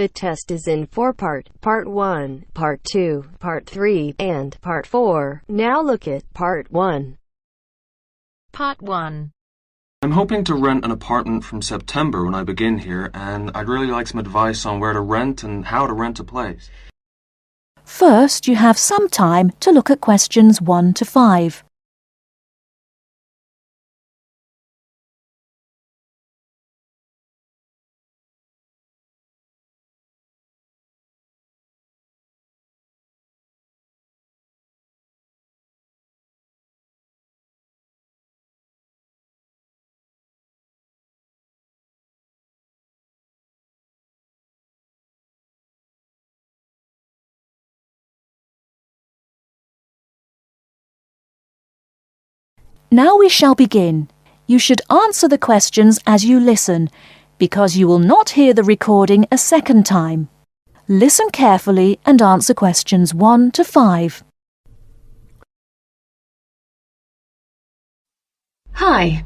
The test is in 4 parts: Part 1, Part 2, Part 3, and Part 4. Now look at Part 1. Part 1. I'm hoping to rent an apartment from September when I begin here, and I'd really like some advice on where to rent and how to rent a place. First, you have some time to look at questions 1 to 5. Now we shall begin. You should answer the questions as you listen, because you will not hear the recording a second time. Listen carefully and answer questions 1 to 5. Hi.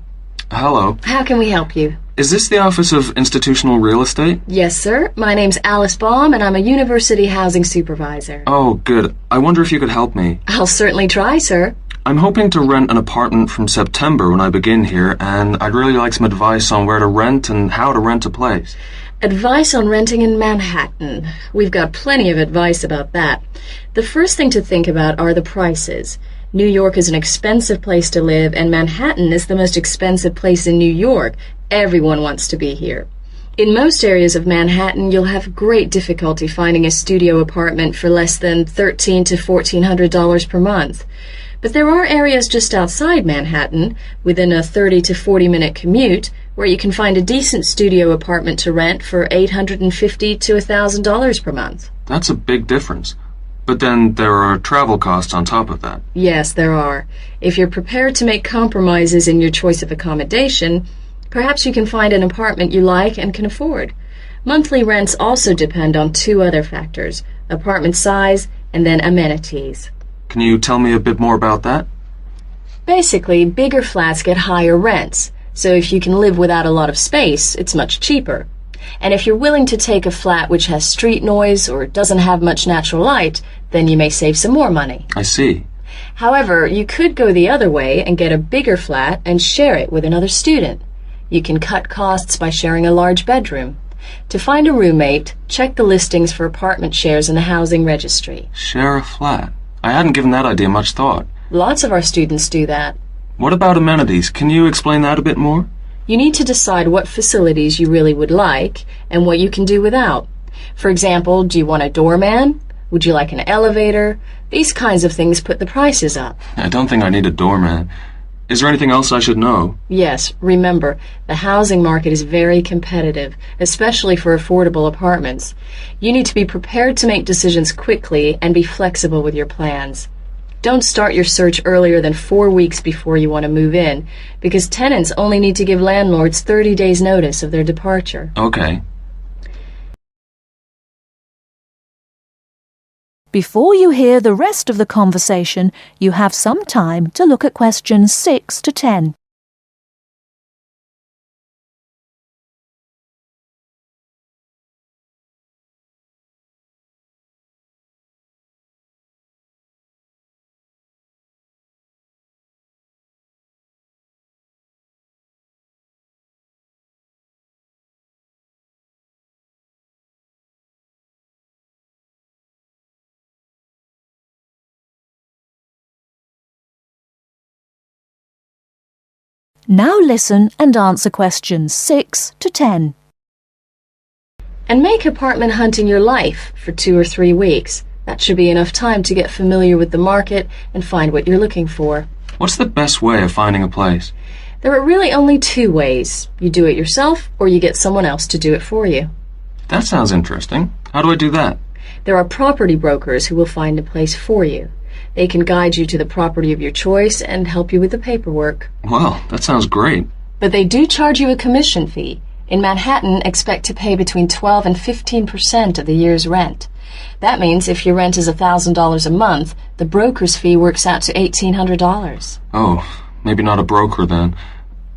Hello. How can we help you? Is this the Office of Institutional Real Estate? Yes, sir. My name's Alice Baum, and I'm a university housing supervisor. Oh, good. I wonder if you could help me. I'll certainly try, sir. I'm hoping to rent an apartment from September when I begin here, and I'd really like some advice on where to rent and how to rent a place. Advice on renting in Manhattan. We've got plenty of advice about that. The first thing to think about are the prices. New York is an expensive place to live, and Manhattan is the most expensive place in New York. Everyone wants to be here. In most areas of Manhattan, you'll have great difficulty finding a studio apartment for less than $1,300 to $1,400 per month. But there are areas just outside Manhattan, within a 30 to 40-minute commute, where you can find a decent studio apartment to rent for $850 to $1,000 per month. That's a big difference. But then there are travel costs on top of that. Yes, there are. If you're prepared to make compromises in your choice of accommodation, perhaps you can find an apartment you like and can afford. Monthly rents also depend on 2 other factors: apartment size and then amenities. Can you tell me a bit more about that? Basically, bigger flats get higher rents, so if you can live without a lot of space, it's much cheaper. And if you're willing to take a flat which has street noise or doesn't have much natural light, then you may save some more money. I see. However, you could go the other way and get a bigger flat and share it with another student. You can cut costs by sharing a large bedroom. To find a roommate, check the listings for apartment shares in the housing registry. Share a flat. I hadn't given that idea much thought. Lots of our students do that. What about amenities? Can you explain that a bit more? You need to decide what facilities you really would like and what you can do without. For example, do you want a doorman? Would you like an elevator? These kinds of things put the prices up. I don't think I need a doorman. Is there anything else I should know? Yes, remember, the housing market is very competitive, especially for affordable apartments. You need to be prepared to make decisions quickly and be flexible with your plans. Don't start your search earlier than 4 weeks before you want to move in, because tenants only need to give landlords 30 days notice of their departure. Okay. Before you hear the rest of the conversation, you have some time to look at questions 6 to 10. Now listen and answer questions 6 to 10. And make apartment hunting your life for 2 or 3 weeks. That should be enough time to get familiar with the market and find what you're looking for. What's the best way of finding a place? There are really only 2 ways. You do it yourself or you get someone else to do it for you. That sounds interesting. How do I do that? There are property brokers who will find a place for you. They can guide you to the property of your choice and help you with the paperwork. Well, that sounds great. But they do charge you a commission fee. In Manhattan, expect to pay between 12 and 15% of the year's rent. That means if your rent is $1,000 a month, the broker's fee works out to $1,800. Oh, maybe not a broker then.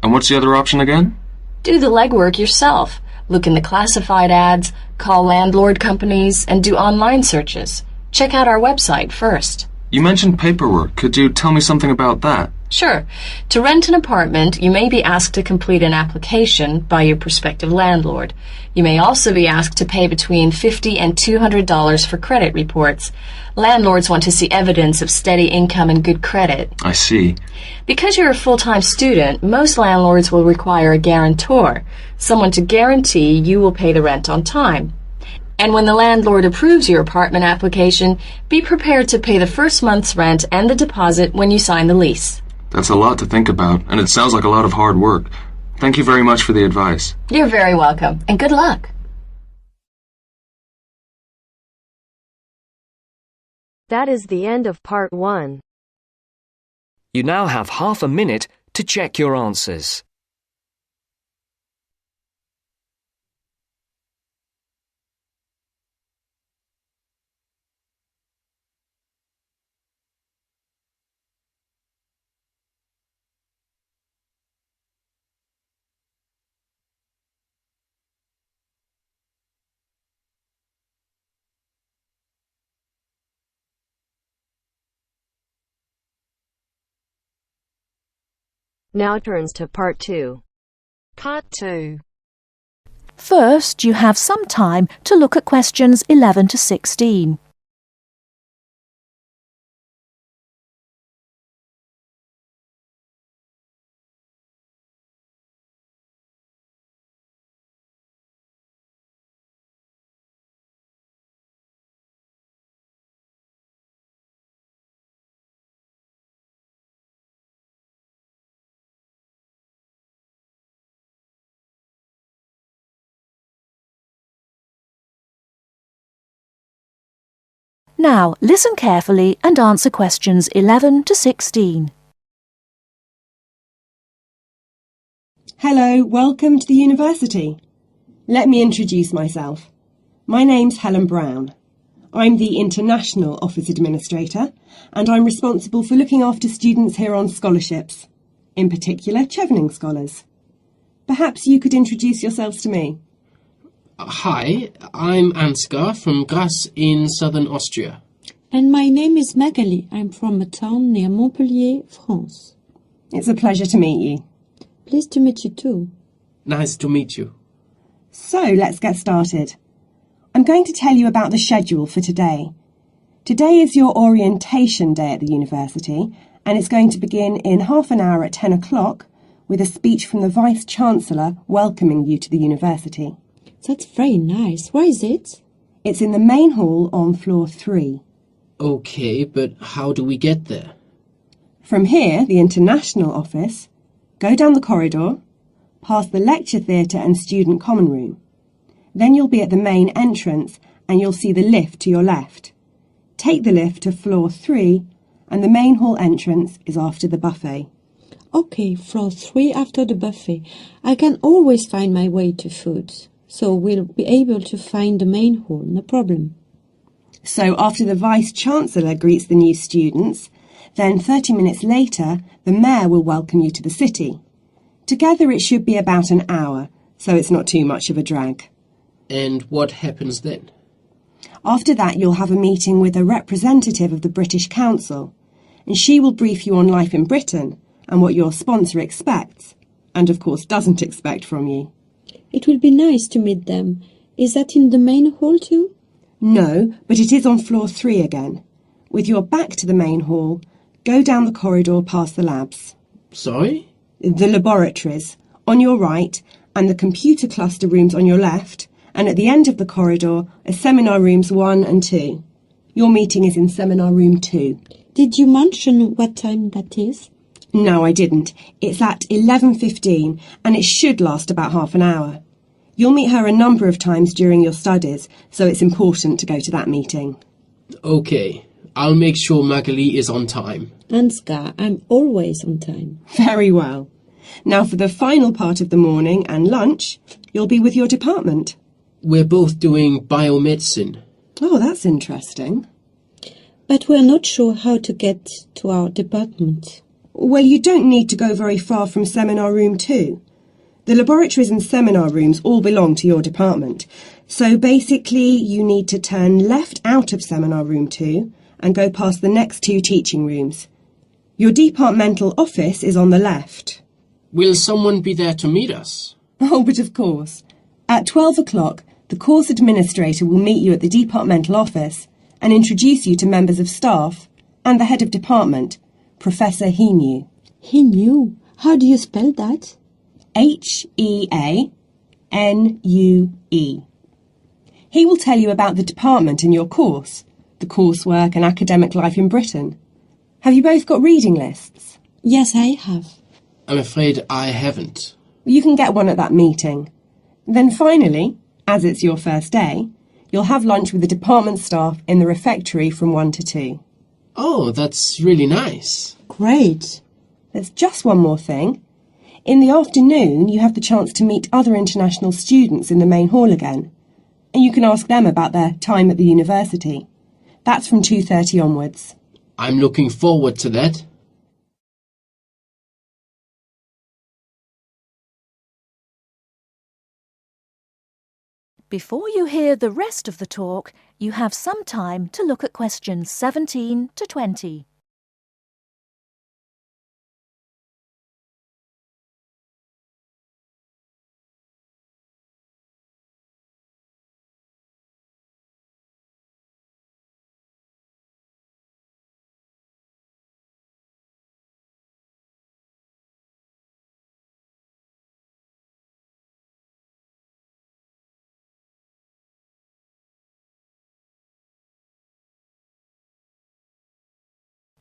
And what's the other option again? Do the legwork yourself. Look in the classified ads, call landlord companies, and do online searches. Check out our website first. You mentioned paperwork. Could you tell me something about that? Sure. To rent an apartment, you may be asked to complete an application by your prospective landlord. You may also be asked to pay between $50 and $200 for credit reports. Landlords want to see evidence of steady income and good credit. I see. Because you're a full-time student, most landlords will require a guarantor, someone to guarantee you will pay the rent on time. And when the landlord approves your apartment application, be prepared to pay the first month's rent and the deposit when you sign the lease. That's a lot to think about, and it sounds like a lot of hard work. Thank you very much for the advice. You're very welcome, and good luck. That is the end of part 1. You now have half a minute to check your answers. Now turns to part 2. Part 2. First, you have some time to look at questions 11 to 16. Now, listen carefully and answer questions 11 to 16. Hello, welcome to the university. Let me introduce myself. My name's Helen Brown. I'm the International Office Administrator, and I'm responsible for looking after students here on scholarships, in particular Chevening scholars. Perhaps you could introduce yourselves to me. Hi, I'm Ansgar from Grasse in southern Austria. And my name is Magali. I'm from a town near Montpellier, France. It's a pleasure to meet you. Pleased to meet you too. Nice to meet you. So, let's get started. I'm going to tell you about the schedule for today. Today is your orientation day at the university, and it's going to begin in half an hour at 10 o'clock with a speech from the Vice-Chancellor welcoming you to the university. That's very nice. Where is it? It's in the main hall on floor 3. Okay, but how do we get there? From here, the International Office, go down the corridor, past the lecture theatre and student common room. Then you'll be at the main entrance and you'll see the lift to your left. Take the lift to floor 3 and the main hall entrance is after the buffet. Okay, floor 3 after the buffet. I can always find my way to food. So we'll be able to find the main hall, no problem. So after the Vice-Chancellor greets the new students, then 30 minutes later, the Mayor will welcome you to the city. Together it should be about an hour, so it's not too much of a drag. And what happens then? After that, you'll have a meeting with a representative of the British Council, and she will brief you on life in Britain and what your sponsor expects, and of course doesn't expect from you. It will be nice to meet them. Is that in the main hall too? No, but it is on floor 3 again. With your back to the main hall, go down the corridor past the labs. Sorry? The laboratories, on your right, and the computer cluster rooms on your left, and at the end of the corridor are seminar rooms 1 and 2. Your meeting is in seminar room 2. Did you mention what time that is? No, I didn't. It's at 11:15 and it should last about half an hour. You'll meet her a number of times during your studies, so it's important to go to that meeting. Okay, I'll make sure Magali is on time. Ansgar, I'm always on time. Very well. Now for the final part of the morning and lunch, you'll be with your department. We're both doing biomedicine. Oh, that's interesting. But we're not sure how to get to our department. Well, you don't need to go very far from seminar room 2. The laboratories and seminar rooms all belong to your department. So basically you need to turn left out of seminar room 2 and go past the next 2 teaching rooms. Your departmental office is on the left. Will someone be there to meet us? Oh, but of course. At 12 o'clock, the course administrator will meet you at the departmental office and introduce you to members of staff and the head of department, Professor Heanue. Heanue? How do you spell that? Heanue. He will tell you about the department and your course, the coursework and academic life in Britain. Have you both got reading lists? Yes, I have. I'm afraid I haven't. You can get one at that meeting. Then finally, as it's your first day, you'll have lunch with the department staff in the refectory from 1 to 2. Oh, that's really nice. Great. There's just one more thing. In the afternoon, you have the chance to meet other international students in the main hall again. And you can ask them about their time at the university. That's from 2:30 onwards. I'm looking forward to that. Before you hear the rest of the talk, you have some time to look at questions 17 to 20.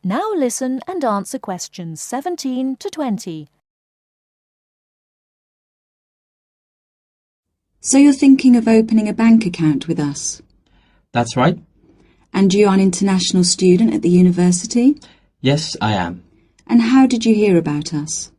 Now listen and answer questions 17 to 20. So you're thinking of opening a bank account with us? That's right. And you are an international student at the university? Yes, I am. And how did you hear about us?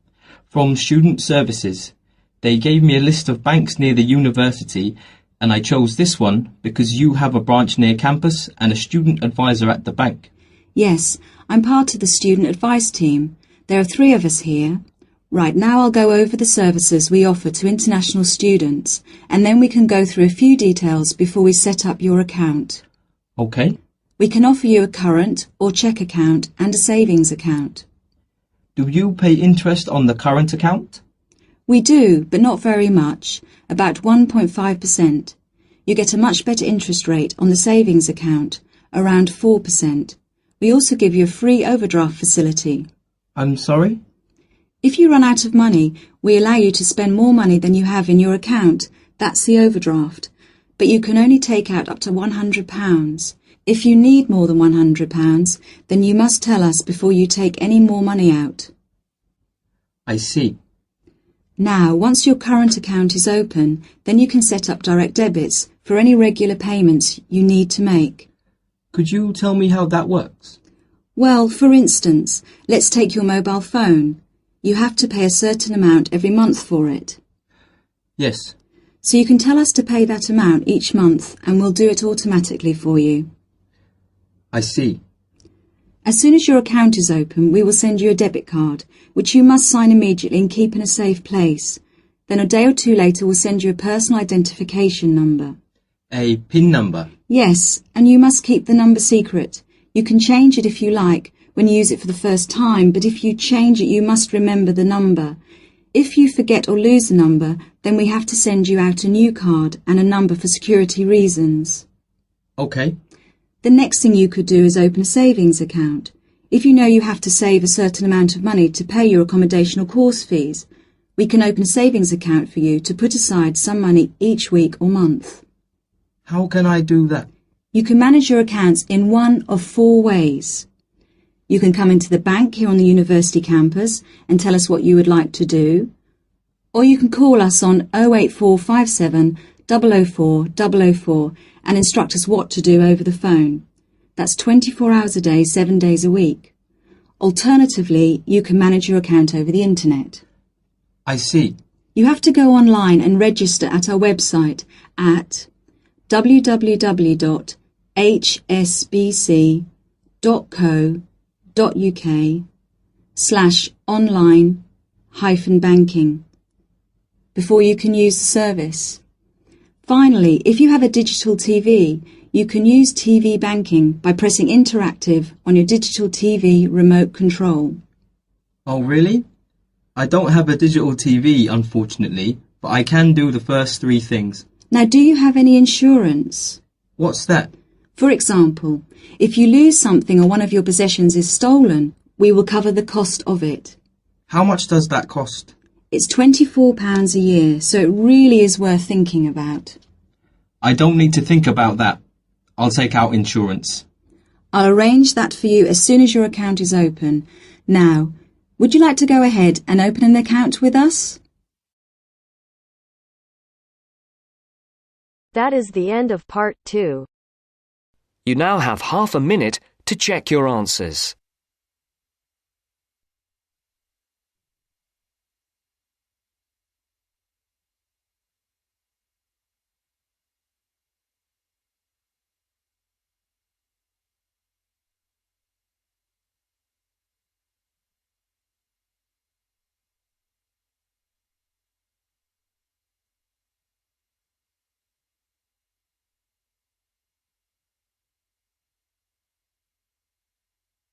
From Student Services. They gave me a list of banks near the university, and I chose this one because you have a branch near campus and a student advisor at the bank. Yes, I'm part of the student advice team. There are 3 of us here. Right, now I'll go over the services we offer to international students, and then we can go through a few details before we set up your account. Okay. We can offer you a current or cheque account and a savings account. Do you pay interest on the current account? We do, but not very much, about 1.5%. You get a much better interest rate on the savings account, around 4%. We also give you a free overdraft facility. I'm sorry? If you run out of money, we allow you to spend more money than you have in your account. That's the overdraft. But you can only take out up to £100. If you need more than £100, then you must tell us before you take any more money out. I see. Now, once your current account is open, then you can set up direct debits for any regular payments you need to make. Could you tell me how that works? Well, for instance, let's take your mobile phone. You have to pay a certain amount every month for it. Yes. So you can tell us to pay that amount each month and we'll do it automatically for you. I see. As soon as your account is open, we will send you a debit card, which you must sign immediately and keep in a safe place. Then a day or 2 later we'll send you a personal identification number. A PIN number? Yes, and you must keep the number secret. You can change it if you like when you use it for the first time, but if you change it you must remember the number. If you forget or lose the number, then we have to send you out a new card and a number for security reasons. Okay. The next thing you could do is open a savings account. If you know you have to save a certain amount of money to pay your accommodation or course fees, we can open a savings account for you to put aside some money each week or month. How can I do that? You can manage your accounts in one of 4 ways. You can come into the bank here on the university campus and tell us what you would like to do, or you can call us on 08457 004 004 and instruct us what to do over the phone. That's 24 hours a day, 7 days a week. Alternatively, you can manage your account over the internet. I see. You have to go online and register at our website at www.hsbc.co.uk/online-banking. before you can use the service. Finally, if you have a digital TV, you can use TV banking by pressing Interactive on your digital TV remote control. Oh, really? I don't have a digital TV, unfortunately, but I can do the first three things. Now, do you have any insurance? What's that? For example, if you lose something or one of your possessions is stolen, we will cover the cost of it. How much does that cost? It's £24 a year, so it really is worth thinking about. I don't need to think about that. I'll take out insurance. I'll arrange that for you as soon as your account is open. Now, would you like to go ahead and open an account with us? That is the end of part 2. You now have half a minute to check your answers.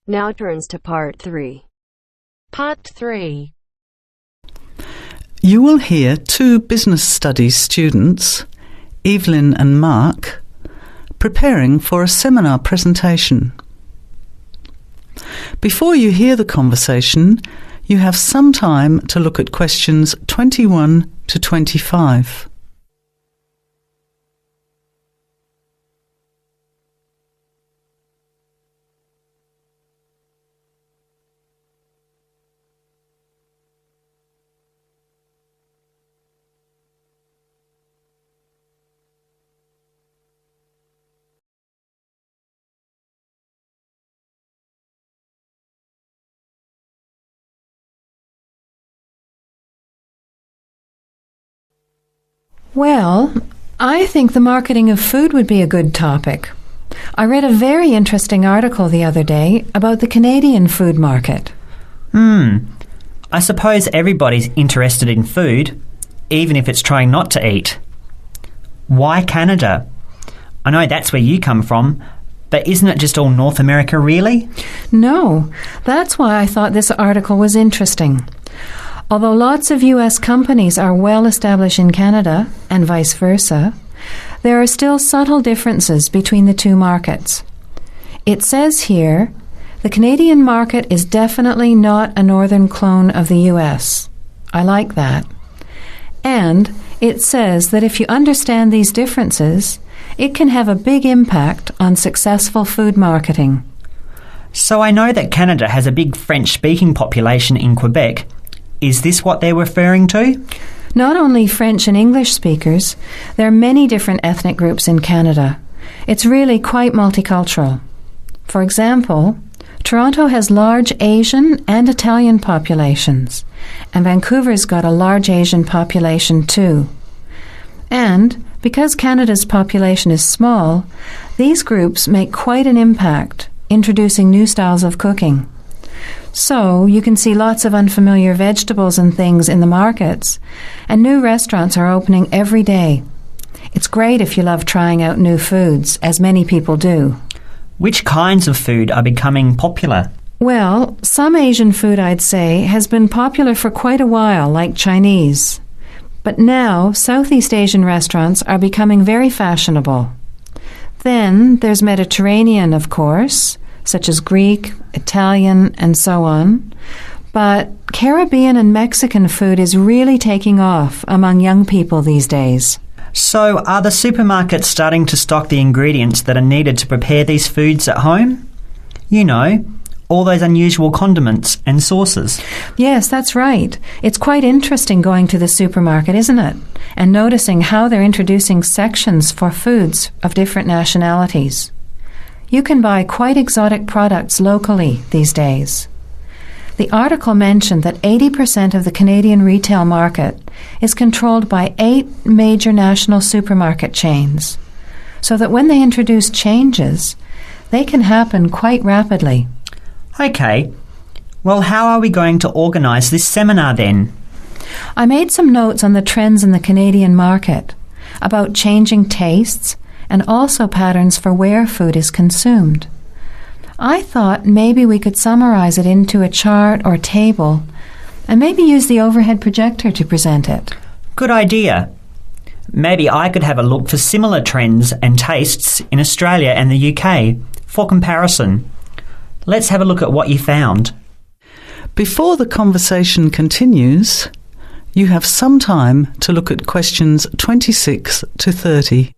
Now turns to part 3. Part 3. You will hear two business studies students, Evelyn and Mark, preparing for a seminar presentation. Before you hear the conversation, you have some time to look at questions 21 to 25. Well, I think the marketing of food would be a good topic. I read a very interesting article the other day about the Canadian food market. I suppose everybody's interested in food, even if it's trying not to eat. Why Canada? I know that's where you come from, but isn't it just all North America, really? No, that's why I thought this article was interesting. Although lots of U.S. companies are well established in Canada, and vice versa, there are still subtle differences between the two markets. It says here, the Canadian market is definitely not a northern clone of the U.S. I like that. And it says that if you understand these differences, it can have a big impact on successful food marketing. So I know that Canada has a big French-speaking population in Quebec. Is this what they're referring to? Not only French and English speakers, there are many different ethnic groups in Canada. It's really quite multicultural. For example, Toronto has large Asian and Italian populations, and Vancouver's got a large Asian population too. And because Canada's population is small, these groups make quite an impact, introducing new styles of cooking. So you can see lots of unfamiliar vegetables and things in the markets, and new restaurants are opening every day. It's great if you love trying out new foods, as many people do. Which kinds of food are becoming popular? Well, some Asian food, I'd say, has been popular for quite a while, like Chinese. But now, Southeast Asian restaurants are becoming very fashionable. Then there's Mediterranean, of course, such as Greek, Italian, and so on. But Caribbean and Mexican food is really taking off among young people these days. So are the supermarkets starting to stock the ingredients that are needed to prepare these foods at home? You know, all those unusual condiments and sauces. Yes, that's right. It's quite interesting going to the supermarket, isn't it? And noticing how they're introducing sections for foods of different nationalities. You can buy quite exotic products locally these days. The article mentioned that 80% of the Canadian retail market is controlled by 8 major national supermarket chains, so that when they introduce changes, they can happen quite rapidly. OK. Well, how are we going to organise this seminar then? I made some notes on the trends in the Canadian market, about changing tastes, and also patterns for where food is consumed. I thought maybe we could summarize it into a chart or table, and maybe use the overhead projector to present it. Good idea. Maybe I could have a look for similar trends and tastes in Australia and the UK for comparison. Let's have a look at what you found. Before the conversation continues, you have some time to look at questions 26 to 30.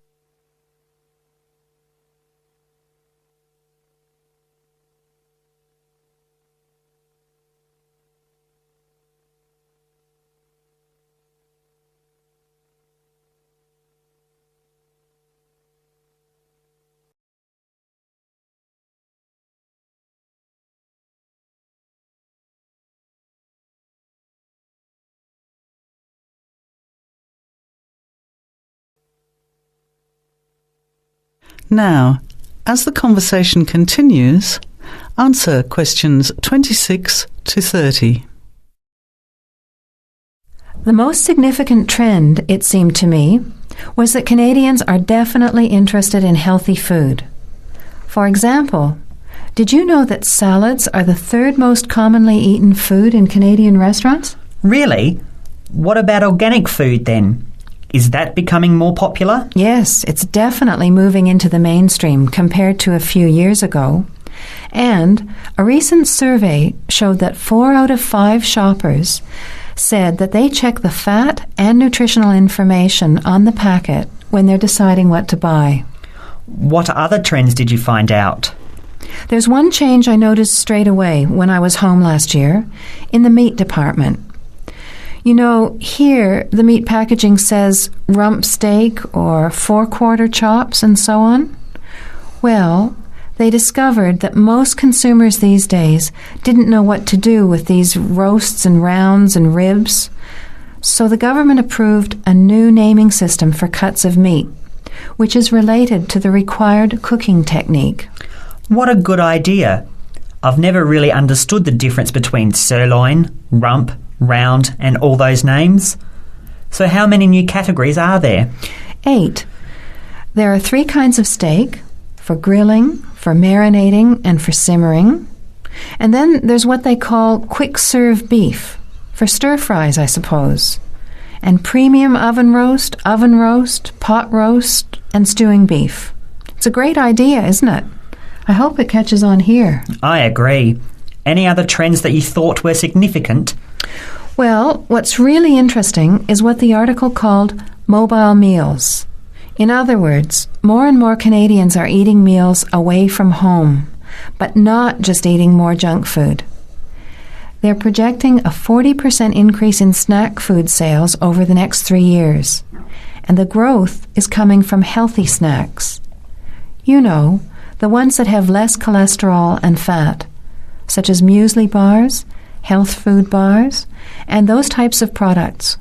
Now, as the conversation continues, answer questions 26 to 30. The most significant trend, it seemed to me, was that Canadians are definitely interested in healthy food. For example, did you know that salads are the third most commonly eaten food in Canadian restaurants? Really? What about organic food then? Is that becoming more popular? Yes, it's definitely moving into the mainstream compared to a few years ago. And a recent survey showed that 4 out of 5 shoppers said that they check the fat and nutritional information on the packet when they're deciding what to buy. What other trends did you find out? There's one change I noticed straight away when I was home last year in the meat department. You know, here the meat packaging says rump steak or 4-quarter chops and so on. Well, they discovered that most consumers these days didn't know what to do with these roasts and rounds and ribs. So the government approved a new naming system for cuts of meat, which is related to the required cooking technique. What a good idea. I've never really understood the difference between sirloin, rump, round and all those names. So how many new categories are there? 8. There are 3 kinds of steak, for grilling, for marinating and for simmering. And then there's what they call quick-serve beef, for stir-fries, I suppose. And premium oven roast, pot roast and stewing beef. It's a great idea, isn't it? I hope it catches on here. I agree. Any other trends that you thought were significant? Well, what's really interesting is what the article called mobile meals. In other words, more and more Canadians are eating meals away from home, but not just eating more junk food. They're projecting a 40% increase in snack food sales over the next 3 years, and the growth is coming from healthy snacks. You know, the ones that have less cholesterol and fat, such as muesli bars, health food bars, and those types of products.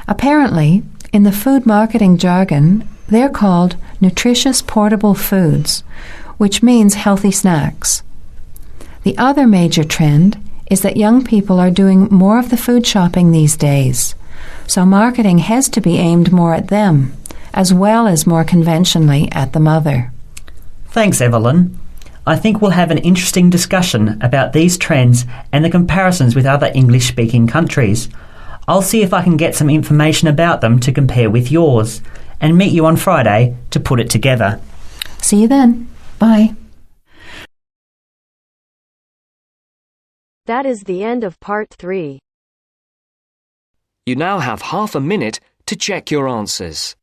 Apparently, in the food marketing jargon, they're called nutritious portable foods, which means healthy snacks. The other major trend is that young people are doing more of the food shopping these days, so marketing has to be aimed more at them, as well as more conventionally at the mother. Thanks, Evelyn. I think we'll have an interesting discussion about these trends and the comparisons with other English-speaking countries. I'll see if I can get some information about them to compare with yours, and meet you on Friday to put it together. See you then. Bye. That is the end of part 3. You now have half a minute to check your answers.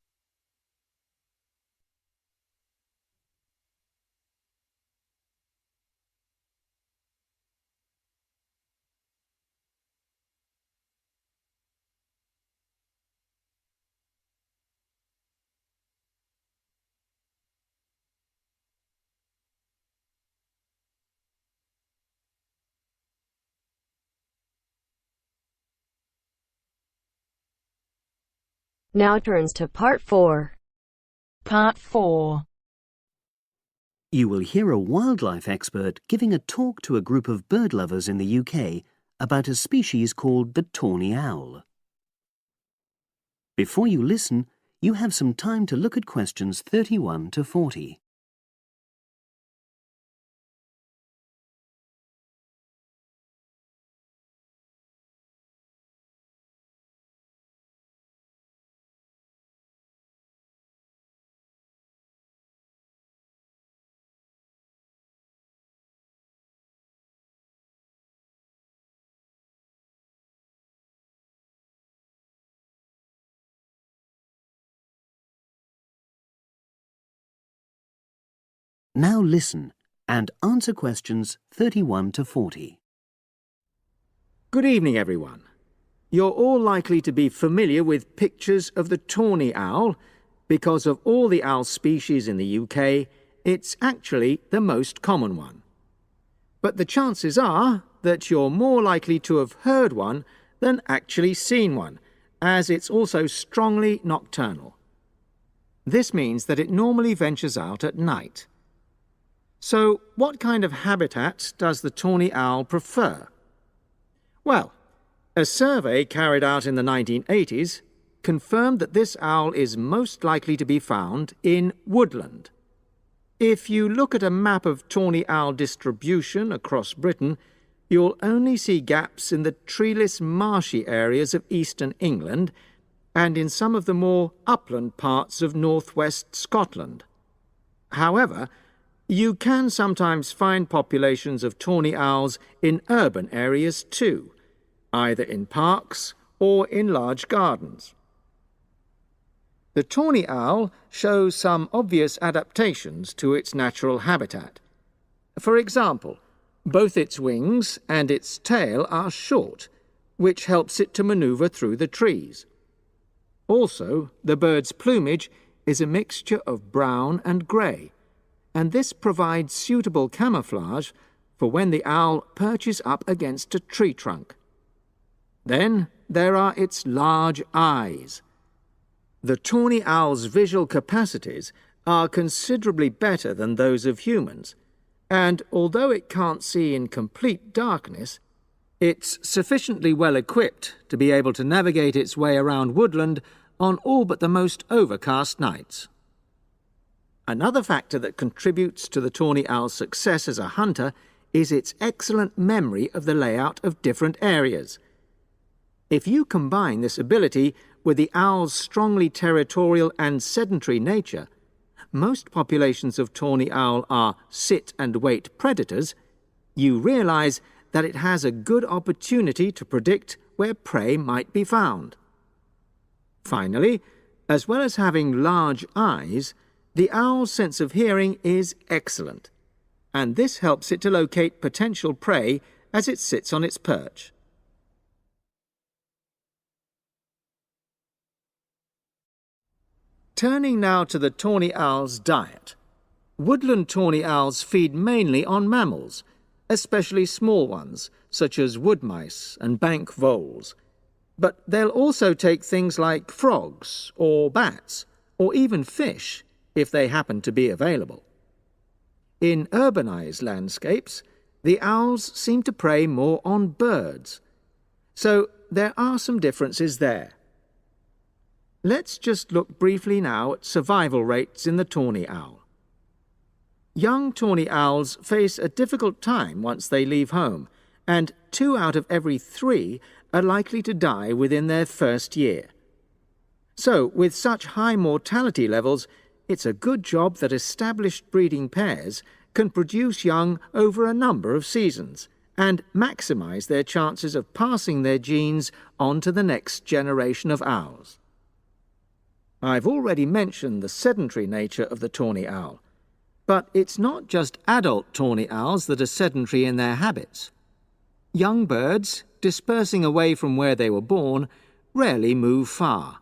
Now turns to part 4. Part 4. You will hear a wildlife expert giving a talk to a group of bird lovers in the UK about a species called the tawny owl. Before you listen, you have some time to look at questions 31 to 40. Now listen and answer questions 31 to 40. Good evening, everyone. You're all likely to be familiar with pictures of the tawny owl. Because of all the owl species in the UK, it's actually the most common one. But the chances are that you're more likely to have heard one than actually seen one, as it's also strongly nocturnal. This means that it normally ventures out at night. So, what kind of habitat does the tawny owl prefer? Well, a survey carried out in the 1980s confirmed that this owl is most likely to be found in woodland. If you look at a map of tawny owl distribution across Britain, you'll only see gaps in the treeless marshy areas of eastern England and in some of the more upland parts of northwest Scotland. However, you can sometimes find populations of tawny owls in urban areas too, either in parks or in large gardens. The tawny owl shows some obvious adaptations to its natural habitat. For example, both its wings and its tail are short, which helps it to maneuver through the trees. Also, the bird's plumage is a mixture of brown and grey, and this provides suitable camouflage for when the owl perches up against a tree trunk. Then there are its large eyes. The tawny owl's visual capacities are considerably better than those of humans, and although it can't see in complete darkness, it's sufficiently well equipped to be able to navigate its way around woodland on all but the most overcast nights. Another factor that contributes to the tawny owl's success as a hunter is its excellent memory of the layout of different areas. If you combine this ability with the owl's strongly territorial and sedentary nature, most populations of tawny owl are sit-and-wait predators, you realize that it has a good opportunity to predict where prey might be found. Finally, as well as having large eyes, the owl's sense of hearing is excellent, and this helps it to locate potential prey as it sits on its perch. Turning now to the tawny owl's diet. Woodland tawny owls feed mainly on mammals, especially small ones, such as wood mice and bank voles. But they'll also take things like frogs or bats, or even fish, if they happen to be available. In urbanized landscapes, the owls seem to prey more on birds. So there are some differences there. Let's just look briefly now at survival rates in the tawny owl. Young tawny owls face a difficult time once they leave home, and 2 out of every 3 are likely to die within their first year. So, with such high mortality levels, it's a good job that established breeding pairs can produce young over a number of seasons and maximize their chances of passing their genes on to the next generation of owls. I've already mentioned the sedentary nature of the tawny owl, but it's not just adult tawny owls that are sedentary in their habits. Young birds, dispersing away from where they were born, rarely move far.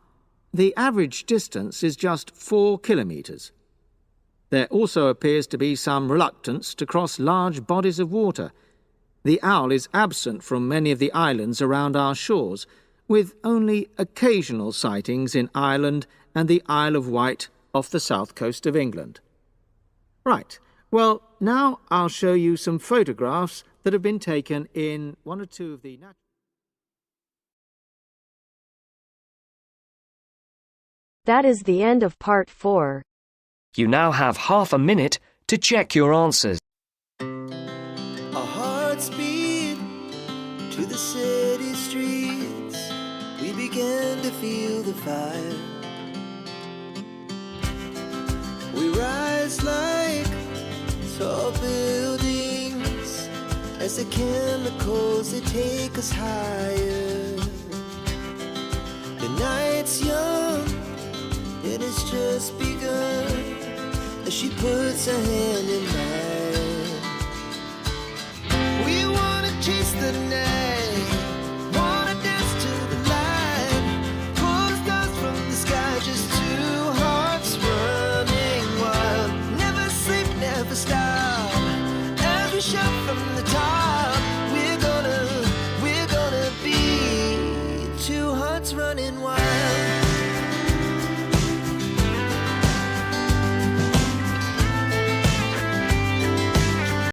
The average distance is just 4 kilometres. There also appears to be some reluctance to cross large bodies of water. The owl is absent from many of the islands around our shores, with only occasional sightings in Ireland and the Isle of Wight off the south coast of England. Right, well, now I'll show you some photographs that have been taken in one or two of the natural That is the end of part 4. You now have half a minute to check your answers. Our hearts beat to the city streets. We began to feel the fire. We rise like tall buildings as the chemicals, they take us higher. The night's young, it has just begun as she puts her hand in mine. We wanna chase the night.